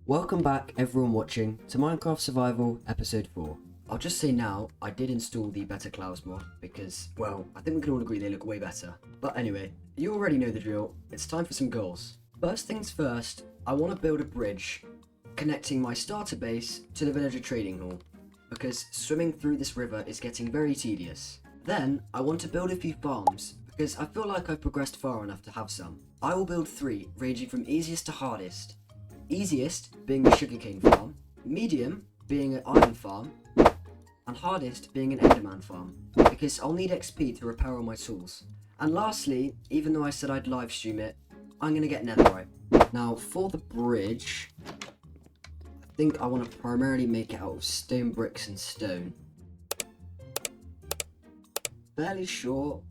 Welcome back everyone watching to Minecraft Survival Episode 4. I'll just say now, I did install the Better Clouds mod because, well, I think we can all agree they look way better. But anyway, you already know the drill, it's time for some goals. First things first, I want to build a bridge connecting my starter base to the villager trading hall, because swimming through this river is getting very tedious. Then, I want to build a few farms, because I feel like I've progressed far enough to have some. I will build 3, ranging from easiest to hardest. Easiest being a sugarcane farm, medium being an iron farm, and hardest being an Enderman farm, because I'll need XP to repair all my tools. And lastly, even though I said I'd live stream it, I'm going to get Netherite. Now for the bridge, I think I want to primarily make it out of stone bricks and stone. Fairly sure,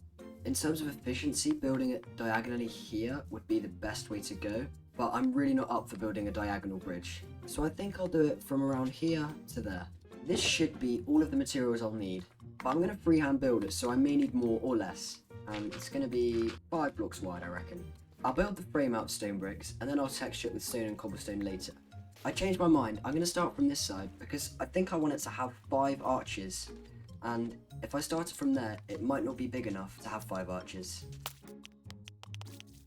in terms of efficiency, building it diagonally here would be the best way to go. But I'm really not up for building a diagonal bridge. So I think I'll do it from around here to there. This should be all of the materials I'll need. But I'm going to freehand build it, so I may need more or less. And it's going to be 5 blocks wide, I reckon. I'll build the frame out of stone bricks, and then I'll texture it with stone and cobblestone later. I changed my mind. I'm going to start from this side, because I think I want it to have 5 arches. And if I started from there, it might not be big enough to have 5 arches.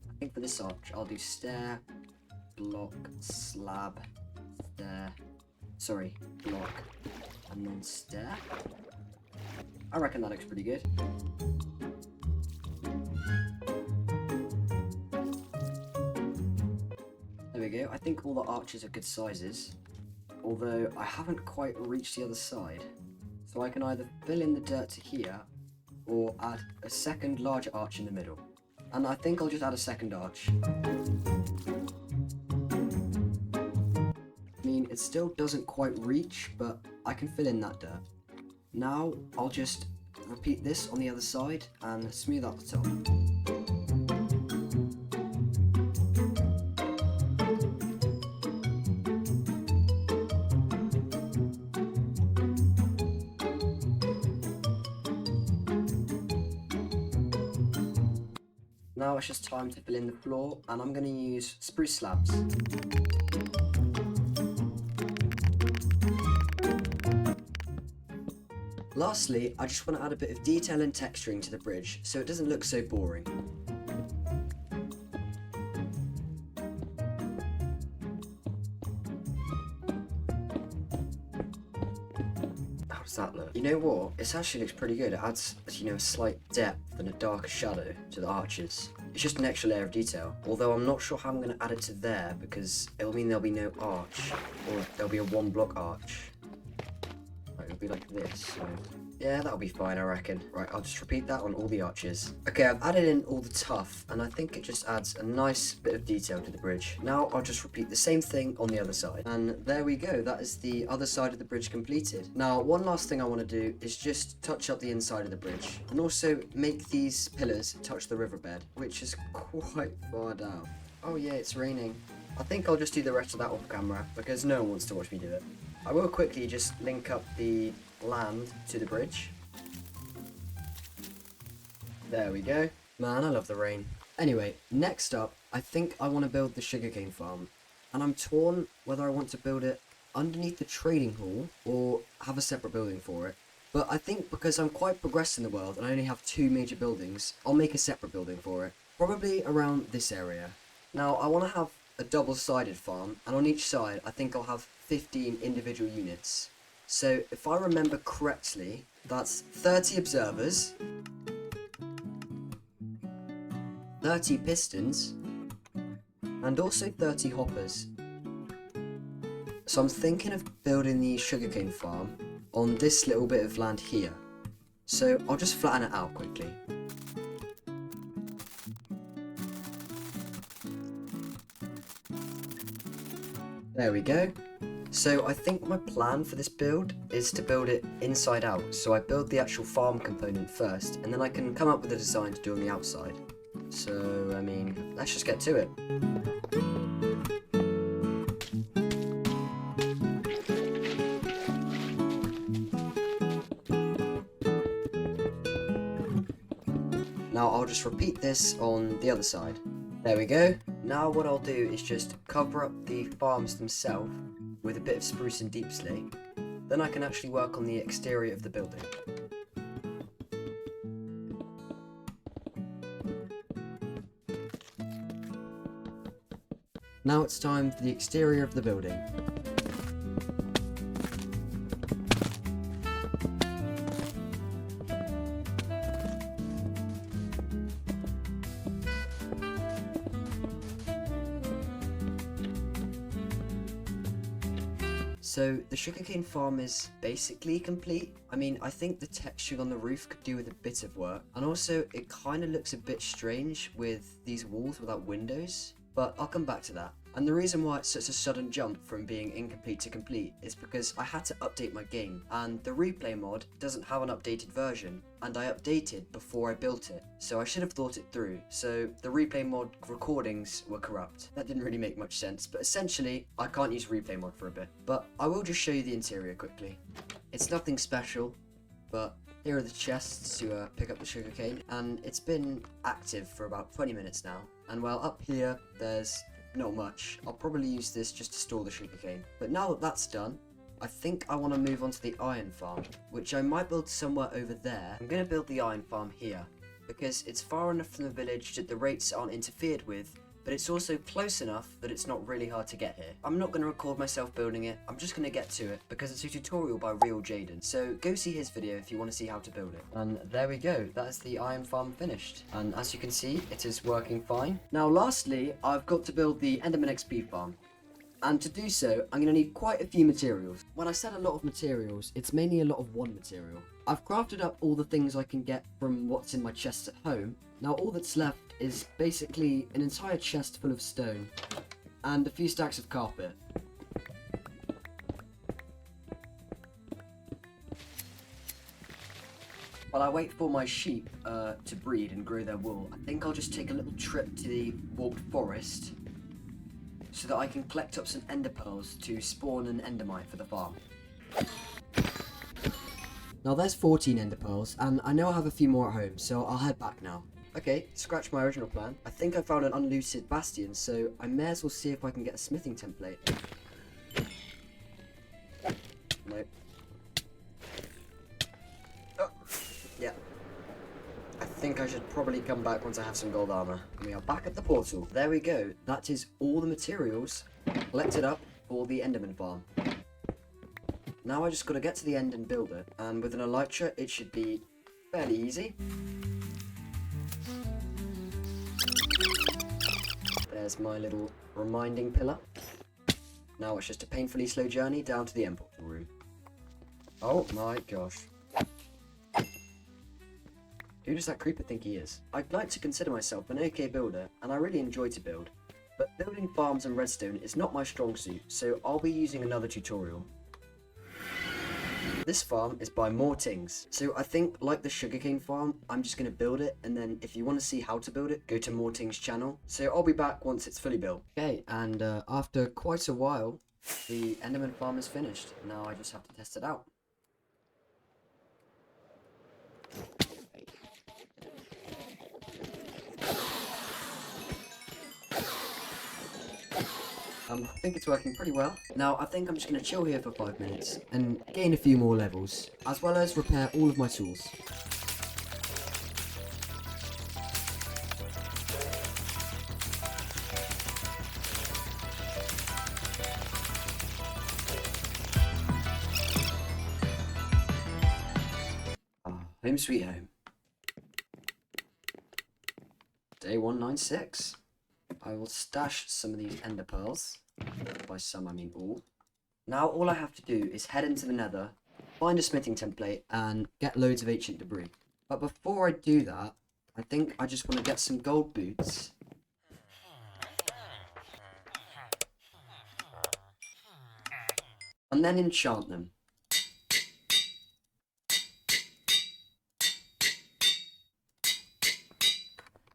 I think for this arch, I'll do stair, block, slab, stair, block, and then stair. I reckon that looks pretty good. There we go, I think all the arches are good sizes, although I haven't quite reached the other side. So I can either fill in the dirt to here, or add a second larger arch in the middle. And I think I'll just add a second arch. I mean, it still doesn't quite reach, but I can fill in that dirt. Now, I'll just repeat this on the other side and smooth out the top. Now it's just time to fill in the floor, and I'm going to use spruce slabs. Lastly, I just want to add a bit of detail and texturing to the bridge, so it doesn't look so boring. How does that look? You know what? It actually looks pretty good. It adds, a slight depth and a darker shadow to the arches. It's just an extra layer of detail. Although I'm not sure how I'm going to add it to there, because it'll mean there'll be no arch, or there'll be a 1 block arch. Right, it'll be like this, so yeah, that'll be fine, I reckon. Right, I'll just repeat that on all the arches. Okay, I've added in all the tuff, and I think it just adds a nice bit of detail to the bridge. Now I'll just repeat the same thing on the other side. And there we go, that is the other side of the bridge completed. Now, one last thing I want to do is just touch up the inside of the bridge, and also make these pillars touch the riverbed, which is quite far down. Oh yeah, it's raining. I think I'll just do the rest of that off camera, because no one wants to watch me do it. I will quickly just link up the land to the bridge. There we go. Man, I love the rain. Anyway, next up, I think I want to build the sugarcane farm. And I'm torn whether I want to build it underneath the trading hall or have a separate building for it. But I think because I'm quite progressed in the world and I only have 2 major buildings, I'll make a separate building for it. Probably around this area. Now, I want to have a double-sided farm, and on each side I think I'll have 15 individual units. So if I remember correctly, that's 30 observers, 30 pistons, and also 30 hoppers. So I'm thinking of building the sugarcane farm on this little bit of land here. So I'll just flatten it out quickly. There we go. So I think my plan for this build is to build it inside out. So I build the actual farm component first, and then I can come up with a design to do on the outside. So, I mean, let's just get to it. Now I'll just repeat this on the other side. There we go. Now what I'll do is just cover up the farms themselves with a bit of spruce and deep slate. Then I can actually work on the exterior of the building. Now it's time for the exterior of the building. So the sugarcane farm is basically complete. I mean, I think the texturing on the roof could do with a bit of work. And also it kind of looks a bit strange with these walls without windows, but I'll come back to that. And the reason why it's such a sudden jump from being incomplete to complete is because I had to update my game, and the replay mod doesn't have an updated version, and I updated before I built it, so I should have thought it through. So the replay mod recordings were corrupt. That didn't really make much sense, but essentially I can't use replay mod for a bit. But I will just show you the interior quickly. It's nothing special, but here are the chests to pick up the sugarcane, and it's been active for about 20 minutes now. And while up here there's not much, I'll probably use this just to store the sugarcane. But now that that's done, I think I want to move on to the iron farm, which I might build somewhere over there. I'm going to build the iron farm here, because it's far enough from the village that the rates aren't interfered with, but it's also close enough that it's not really hard to get here. I'm not going to record myself building it, I'm just going to get to it, because it's a tutorial by Real Jaden, so go see his video if you want to see how to build it. And there we go, that's the iron farm finished, and as you can see, it is working fine. Now lastly, I've got to build the Enderman XP farm. And to do so, I'm going to need quite a few materials. When I said a lot of materials, it's mainly a lot of one material. I've crafted up all the things I can get from what's in my chests at home. Now all that's left is basically an entire chest full of stone and a few stacks of carpet. While I wait for my sheep to breed and grow their wool, I think I'll just take a little trip to the warped forest so that I can collect up some ender pearls to spawn an endermite for the farm. Now there's 14 ender pearls, and I know I have a few more at home, so I'll head back now. Okay, scratch my original plan. I think I found an unlooted bastion, so I may as well see if I can get a smithing template. Nope. Oh, yeah. I think I should probably come back once I have some gold armour. We are back at the portal. There we go. That is all the materials collected up for the Enderman farm. Now I just got to get to the end and build it. And with an elytra, it should be fairly easy. There's my little reminding pillar. Now it's just a painfully slow journey down to the end portal room. Oh my gosh. Who does that creeper think he is? I'd like to consider myself an okay builder, and I really enjoy to build. But building farms and redstone is not my strong suit, so I'll be using another tutorial. This farm is by More Tings, so I think, like the sugarcane farm, I'm just going to build it, and then if you want to see how to build it, go to More Tings' channel. So I'll be back once it's fully built. Okay, and after quite a while, the Enderman farm is finished. Now I just have to test it out. I think it's working pretty well. Now, I think I'm just going to chill here for 5 minutes and gain a few more levels, as well as repair all of my tools. Home sweet home. Day 196. I will stash some of these ender pearls. By some I mean all. Now all I have to do is head into the nether, find a smithing template, and get loads of ancient debris. But before I do that, I think I just want to get some gold boots. And then enchant them.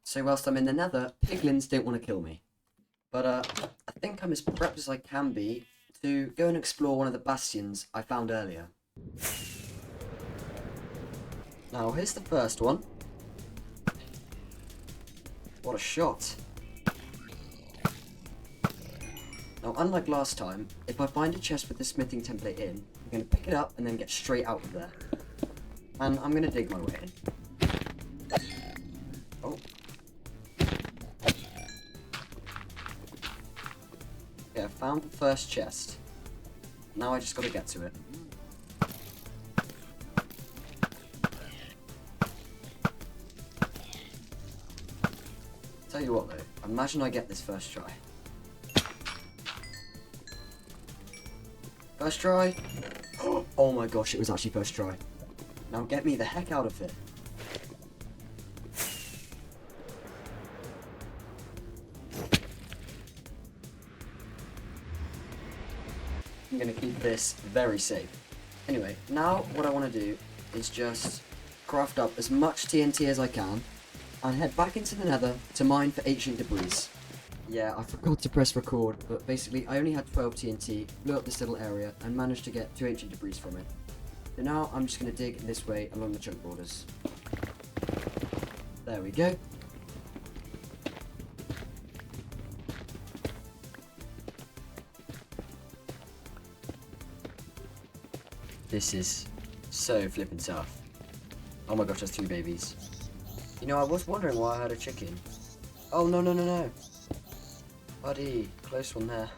So whilst I'm in the nether, piglins don't want to kill me. But I think I'm as prepped as I can be to go and explore one of the bastions I found earlier. Now here's the first one. What a shot. Now, unlike last time, if I find a chest with the smithing template in, I'm going to pick it up and then get straight out of there. And I'm going to dig my way in. Oh. Okay, I found the first chest. Now I just got to get to it. Tell you what though, imagine I get this first try. First try. Oh my gosh, it was actually first try. Now get me the heck out of here. I'm gonna keep this very safe. Anyway, now what I want to do is just craft up as much TNT as I can and head back into the nether to mine for ancient debris. Yeah, I forgot to press record, but basically I only had 12 TNT, blew up this little area, and managed to get 2 ancient debris from it. So now I'm just going to dig this way along the chunk borders. There we go. This is so flippin' tough. Oh my gosh, there's 3 babies. You know, I was wondering why I had a chicken. Oh, no, no, no, no. Buddy, close one there.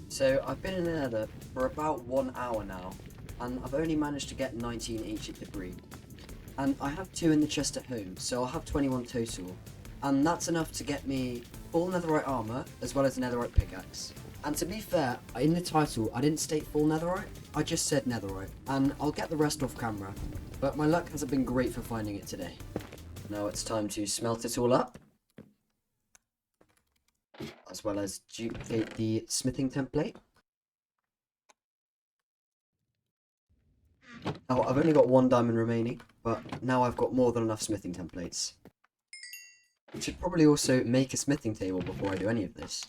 So, I've been in the nether for about 1 hour now, and I've only managed to get 19 ancient debris. And I have 2 in the chest at home, so I'll have 21 total. And that's enough to get me full netherite armour, as well as a netherite pickaxe. And to be fair, in the title, I didn't state full netherite, I just said netherite, and I'll get the rest off camera, but my luck hasn't been great for finding it today. Now it's time to smelt it all up, as well as duplicate the smithing template. Oh, I've only got 1 diamond remaining, but now I've got more than enough smithing templates. I should probably also make a smithing table before I do any of this.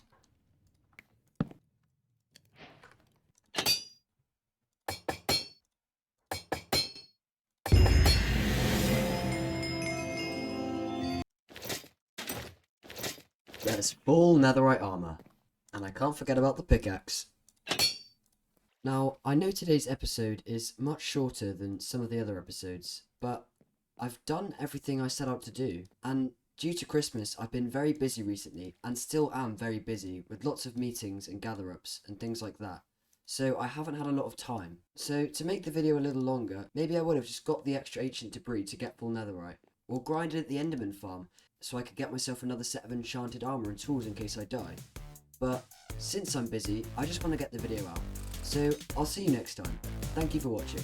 There's full netherite armour, and I can't forget about the pickaxe. Now, I know today's episode is much shorter than some of the other episodes, but I've done everything I set out to do, and due to Christmas, I've been very busy recently, and still am very busy with lots of meetings and gather-ups and things like that. So I haven't had a lot of time. So to make the video a little longer, maybe I would have just got the extra ancient debris to get full netherite, or grinded at the Enderman farm, so I could get myself another set of enchanted armour and tools in case I die. But since I'm busy, I just want to get the video out. So I'll see you next time. Thank you for watching.